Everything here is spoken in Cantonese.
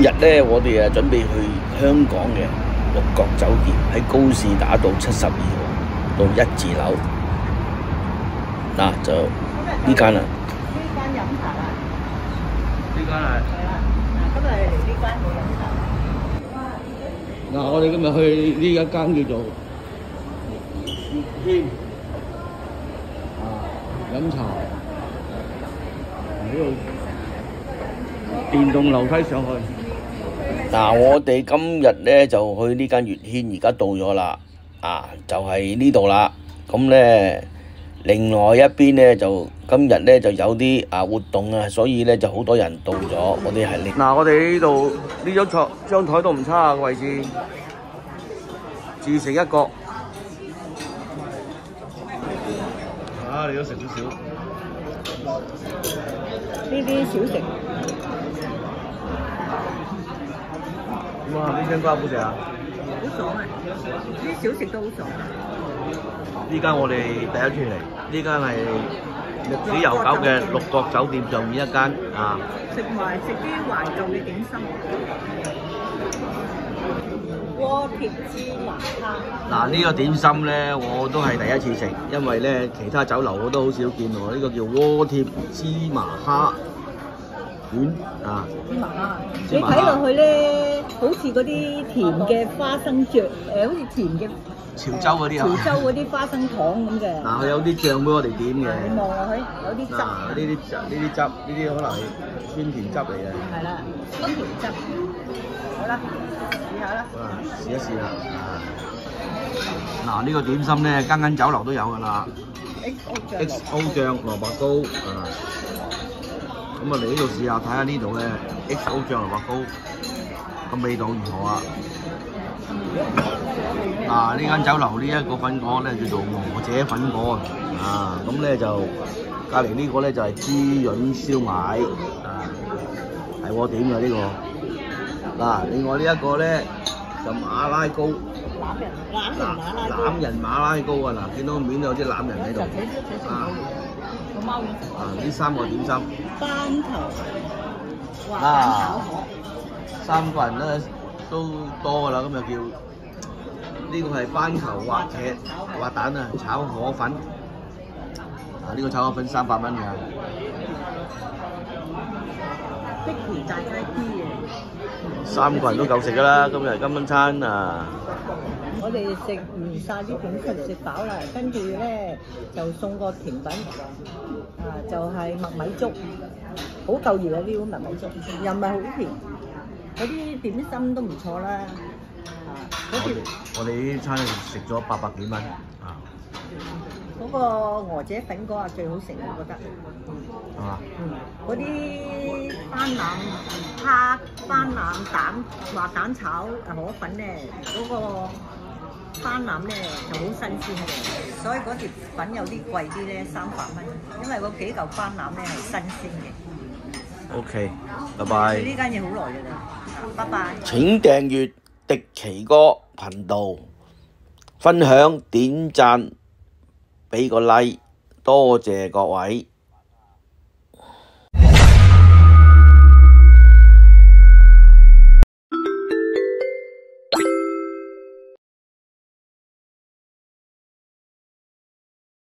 日咧，我哋準備去香港嘅六角酒店，喺高士打道72號到1字樓。就呢間啦。呢間飲茶啦。呢間係。係啦，今日嚟呢間冇飲茶。我哋今日去呢一間叫做月軒飲茶。呢度電動樓梯上去。我哋今日咧就去呢間月軒，而家到咗啦。就係呢度啦。咁咧，另外一邊咧就今日咧就有啲活動啊，所以咧就好多人到咗。我哋係我哋呢度呢張台都唔差嘅位置，自成一角。你都食少少。呢啲小食。哇！呢張瓜好食啊！好爽啊！啲小食都好爽。呢間我哋第一次嚟，呢間係歷史悠久嘅六角酒店上面一間食啲懷舊嘅點心。鍋貼芝麻蝦。呢個點心咧，我都係第一次食，因為咧其他酒樓我都好少見喎。呢個叫鍋貼芝麻蝦卷芝麻蝦，你睇落去咧，好似嗰啲甜嘅花生醬，好似甜嘅潮州嗰啲潮州嗰啲花生糖咁嘅。佢有啲醬俾我哋點嘅。你望落去，有啲汁。呢啲汁，呢啲可能係酸甜汁嚟嘅。係啦，酸甜汁。好啦，試下啦。試一試啦。呢個點心咧，間酒樓都有㗎啦。XO 醬蘿蔔糕咁嚟呢度試下，睇下呢度咧 XO 醬蘿蔔糕個味道如何啊？呢間酒樓呢一個粉果咧叫做娥姐粉果咁咧就隔離呢個咧就係豬潤燒賣係我點嘅呢個。另外呢一個咧就馬拉糕。欖仁馬拉糕見到個面有啲欖仁喺度。呢三個點心。班頭滑蛋炒河。三個人咧都多㗎啦，咁就叫呢個係班頭滑蛋炒河粉。呢個炒河粉300蚊㗎。碧田大雞 B 嘅。三個人都夠食㗎啦，今日今晚餐我哋食完晒啲點心食飽啦，跟住咧就送個甜品，就係麥米粥，好夠熱啊！呢碗麥米粥又唔係好甜，嗰啲點心都唔錯啦。我哋呢餐食咗800幾蚊嗰個娥姐粉果最好食，我覺得。係嘛？嗰啲斑腩蛋滑蛋炒河粉咧，嗰個斑腩咧就好新鮮嘅，所以嗰碟粉有啲貴啲咧，300蚊，因為嗰幾嚿斑腩咧係新鮮嘅。OK， 拜拜。呢間嘢好耐㗎啦，拜拜。請訂閱迪奇哥頻道，分享點讚，俾個 like，多謝各位。